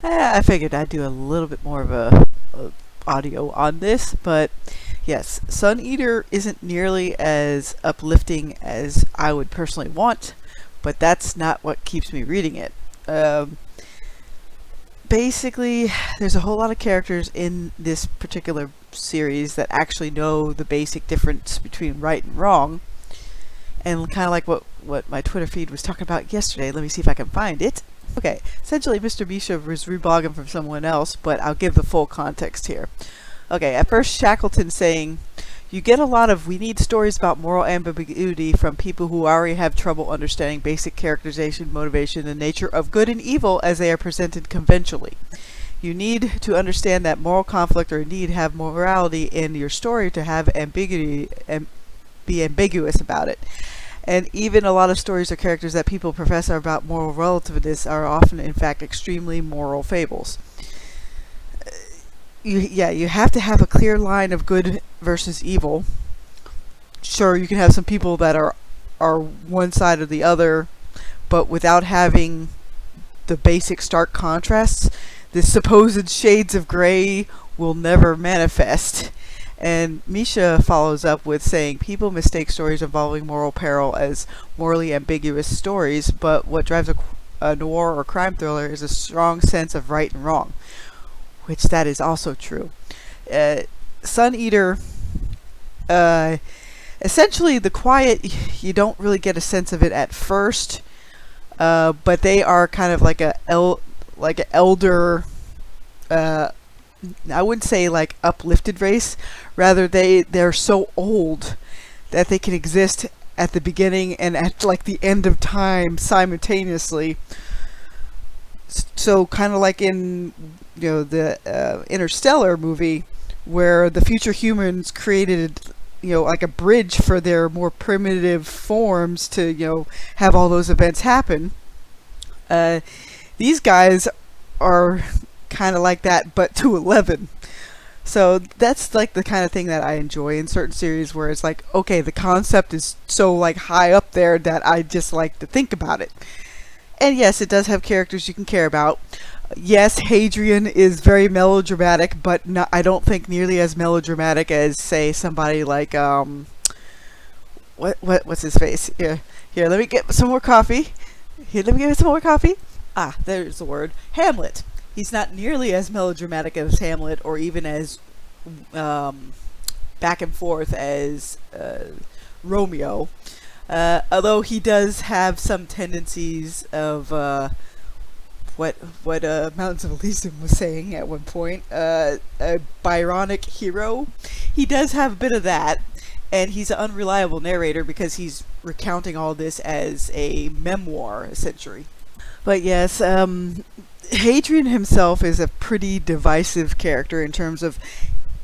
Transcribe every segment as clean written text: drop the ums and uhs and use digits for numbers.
I figured I'd do a little bit more of a audio on this, but yes, Suneater isn't nearly as uplifting as I would personally want, but that's not what keeps me reading it. Um, Basically, there's a whole lot of characters in this particular series that actually know the basic difference between right and wrong, and kind of like what my Twitter feed was talking about yesterday. Let me see if I can find it. Okay, essentially Mr. Misha was reblogging from someone else, but I'll give the full context here. Okay, at first Shackleton saying, you get a lot of we need stories about moral ambiguity from people who already have trouble understanding basic characterization, motivation, and nature of good and evil as they are presented conventionally. You need to understand that moral conflict or indeed have morality in your story to have ambiguity and be ambiguous about it. And even a lot of stories or characters that people profess are about moral relativeness are often, in fact, extremely moral fables. You have to have a clear line of good versus evil. Sure, you can have some people that are one side or the other, but without having the basic stark contrasts, the supposed shades of gray will never manifest. And Misha follows up with saying, people mistake stories involving moral peril as morally ambiguous stories, but what drives a noir or crime thriller is a strong sense of right and wrong, which that is also true. Suneater, essentially the quiet, you don't really get a sense of it at first, but they are kind of like like an elder, I wouldn't say like uplifted race, rather they're so old that they can exist at the beginning and at like the end of time simultaneously. So kind of like in the Interstellar movie, where the future humans created like a bridge for their more primitive forms to have all those events happen. These guys are kind of like that, but to 11. So that's like the kind of thing that I enjoy in certain series, where it's like, okay, the concept is so like high up there that I just like to think about it. And yes, it does have characters you can care about. Yes, Hadrian is very melodramatic, but I don't think nearly as melodramatic as, say, somebody like what's his face? Here, let me get some more coffee. Here, let me get some more coffee. Ah, there's the word. Hamlet. He's not nearly as melodramatic as Hamlet, or even as back and forth as Romeo. Although he does have some tendencies of what Mountains of Elysium was saying at one point, a Byronic hero. He does have a bit of that, and he's an unreliable narrator because he's recounting all this as a memoir, essentially. But yes, Hadrian himself is a pretty divisive character in terms of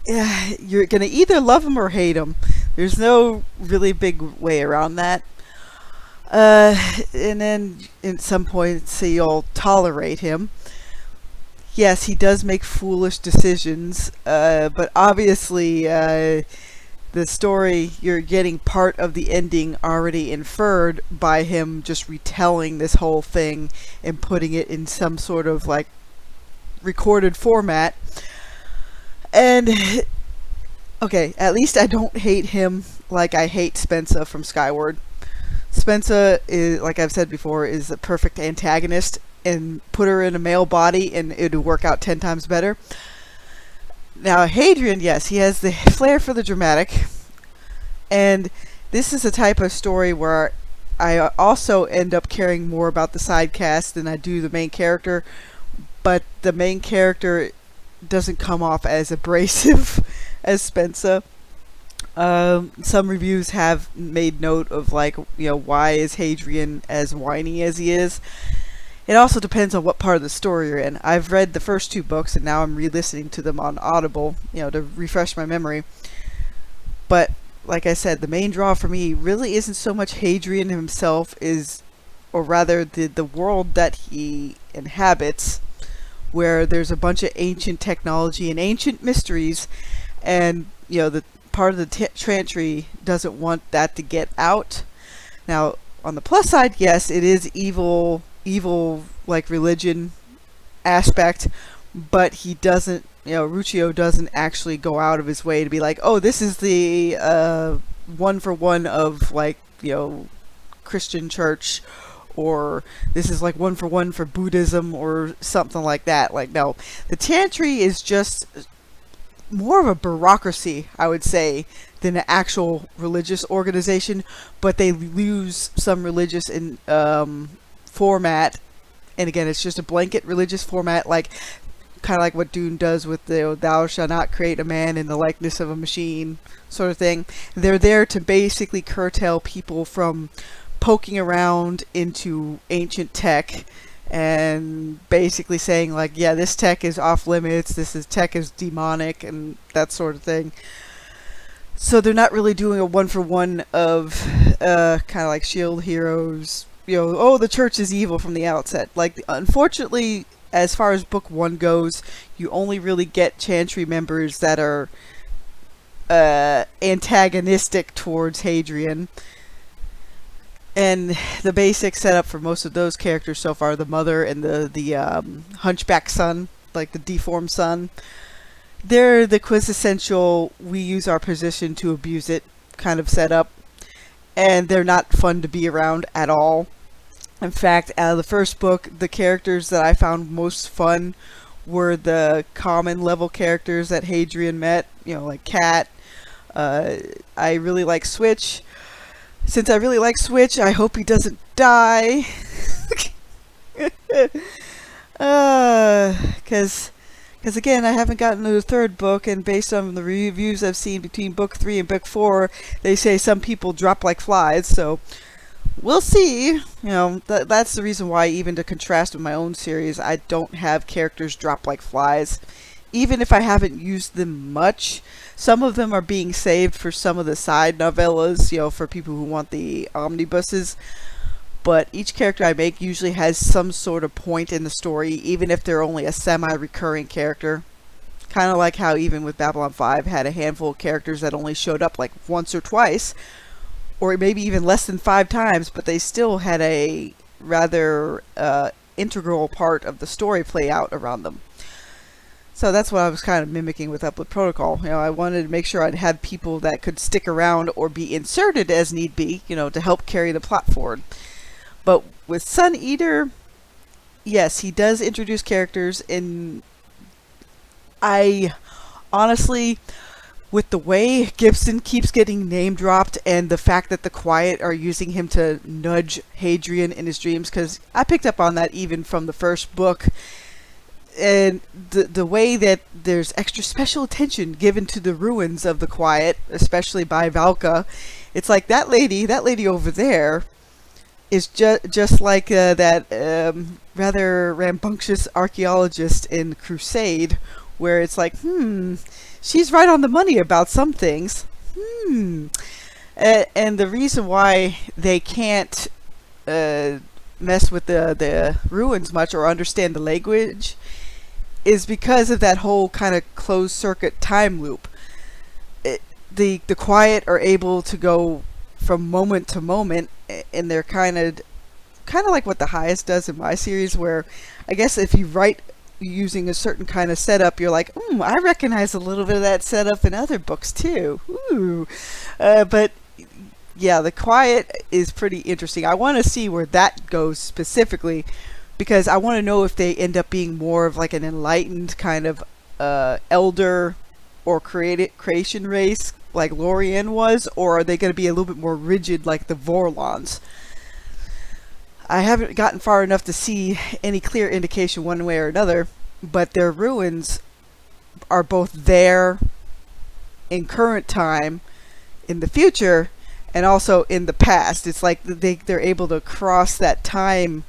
you're going to either love him or hate him. There's no really big way around that. And then at some points you'll tolerate him. Yes, he does make foolish decisions, but obviously the story, you're getting part of the ending already inferred by him just retelling this whole thing and putting it in some sort of like recorded format. And okay, at least I don't hate him like I hate Spensa from Skyward. Spensa is, like I've said before, is a perfect antagonist, and put her in a male body and it would work out 10 times better. Now Hadrian, yes, he has the flair for the dramatic, and this is a type of story where I also end up caring more about the side cast than I do the main character, but the main character doesn't come off as abrasive as Spensa. Some reviews have made note of like, why is Hadrian as whiny as he is? It also depends on what part of the story you're in. I've read the first 2 books and now I'm re-listening to them on Audible, to refresh my memory. But like I said, the main draw for me really isn't so much Hadrian himself, or rather the world that he inhabits, where there's a bunch of ancient technology and ancient mysteries, and the part of the Chantry doesn't want that to get out. Now, on the plus side, yes, it is evil like religion, aspect, but he doesn't, Ruccio doesn't actually go out of his way to be like, oh, this is the one for one of like, Christian church, or this is like one for one for Buddhism or something like that. Like, no, the Chantry is just more of a bureaucracy, I would say, than an actual religious organization, but they lose some religious in format. And again, it's just a blanket religious format, like kind of like what Dune does with the "Thou shalt not create a man in the likeness of a machine" sort of thing. They're there to basically curtail people from poking around into ancient tech and basically saying like, yeah, this tech is off limits, tech is demonic, and that sort of thing. So they're not really doing a one-for-one of kind of like Shield heroes, oh, the church is evil from the outset. Like, unfortunately, as far as book 1 goes, you only really get Chantry members that are antagonistic towards Hadrian. And the basic setup for most of those characters so far, the mother and the hunchback son, like the deformed son, they're the quintessential we use our position to abuse it kind of setup. And they're not fun to be around at all. In fact, out of the first book, the characters that I found most fun were the common level characters that Hadrian met, like Cat. I really like Switch. Since I really like Switch, I hope he doesn't die. Because again, I haven't gotten to the third book, and based on the reviews I've seen between book 3 and book 4, they say some people drop like flies, so we'll see. That's the reason why, even to contrast with my own series, I don't have characters drop like flies. Even if I haven't used them much, some of them are being saved for some of the side novellas, for people who want the omnibuses. But each character I make usually has some sort of point in the story, even if they're only a semi-recurring character. Kind of like how even with Babylon 5 had a handful of characters that only showed up like once or twice, or maybe even less than 5 times, but they still had a rather integral part of the story play out around them. So that's what I was kind of mimicking with Upload Protocol. I wanted to make sure I'd have people that could stick around or be inserted as need be, to help carry the plot forward. But with Suneater, yes, he does introduce characters, and I honestly, with the way Gibson keeps getting name dropped and the fact that the Quiet are using him to nudge Hadrian in his dreams, because I picked up on that even from the first book, and the way that there's extra special attention given to the ruins of the Quiet, especially by Valka, it's like that lady over there is just like that rather rambunctious archaeologist in Crusade, where it's like, she's right on the money about some things. And the reason why they can't mess with the ruins much or understand the language is because of that whole kind of closed circuit time loop. The Quiet are able to go from moment to moment, and they're kind of like what the Highest does in my series, where I guess if you write using a certain kind of setup, you're like, I recognize a little bit of that setup in other books too. But yeah, the Quiet is pretty interesting. I want to see where that goes specifically, because I want to know if they end up being more of like an enlightened kind of elder or creation race like Lorien was, or are they going to be a little bit more rigid like the Vorlons? I haven't gotten far enough to see any clear indication one way or another, but their ruins are both there in current time, in the future, and also in the past. It's like they're able to cross that time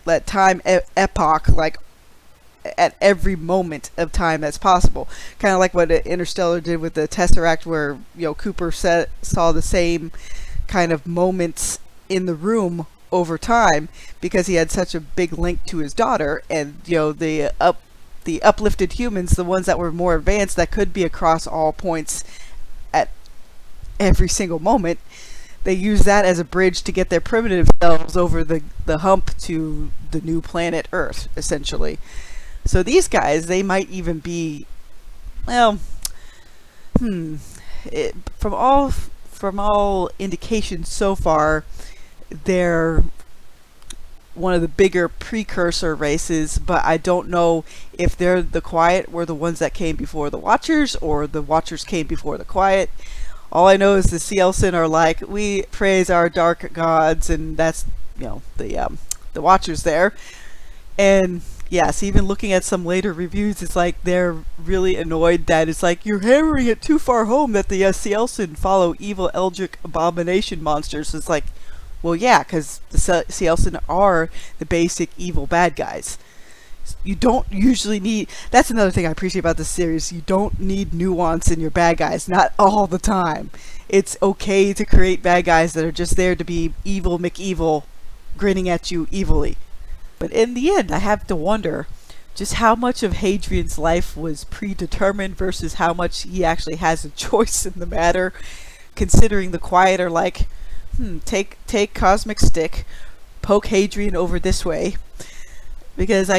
epoch, like at every moment of time that's possible. Kind of like what Interstellar did with the Tesseract, where Cooper saw the same kind of moments in the room over time, because he had such a big link to his daughter, and the uplifted humans, the ones that were more advanced, that could be across all points at every single moment, they use that as a bridge to get their primitive selves over the hump to the new planet Earth, essentially. So these guys, they might even be, well, from all indications so far, they're one of the bigger precursor races, but I don't know if they're the Quiet were the ones that came before the Watchers, or the Watchers came before the Quiet. All I know is the Cielsen are like, we praise our dark gods, and that's, the Watchers there. And yes, even looking at some later reviews, it's like they're really annoyed that it's like, you're hammering it too far home that the Cielsen follow evil Eldritch abomination monsters. It's like, well, yeah, because the Cielsen are the basic evil bad guys. You don't usually need... That's another thing I appreciate about this series. You don't need nuance in your bad guys. Not all the time. It's okay to create bad guys that are just there to be evil McEvil, grinning at you evilly. But in the end, I have to wonder just how much of Hadrian's life was predetermined versus how much he actually has a choice in the matter, considering the Quiet are like... take Cosmic Stick, poke Hadrian over this way, because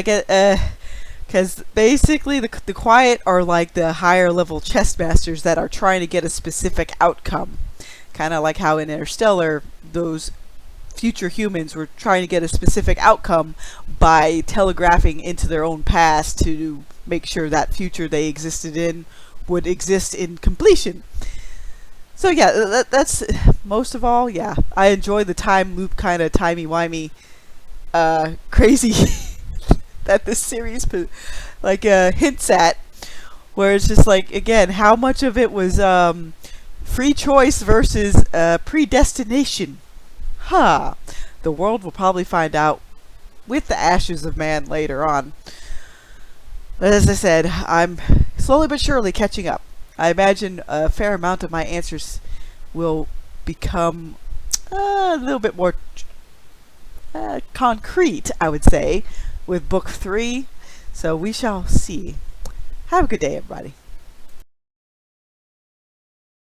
because basically the Quiet are like the higher level chess masters that are trying to get a specific outcome, kind of like how in Interstellar those future humans were trying to get a specific outcome by telegraphing into their own past to make sure that future they existed in would exist in completion. So yeah, that's most of all. Yeah, I enjoy the time loop kind of timey-wimey, crazy that this series hints at, where it's just like, again, how much of it was free choice versus predestination. The world will probably find out with the Ashes of Man later on. But as I said, I'm slowly but surely catching up. I imagine a fair amount of my answers will become a little bit more concrete, I would say, with book 3. So we shall see. Have a good day, everybody.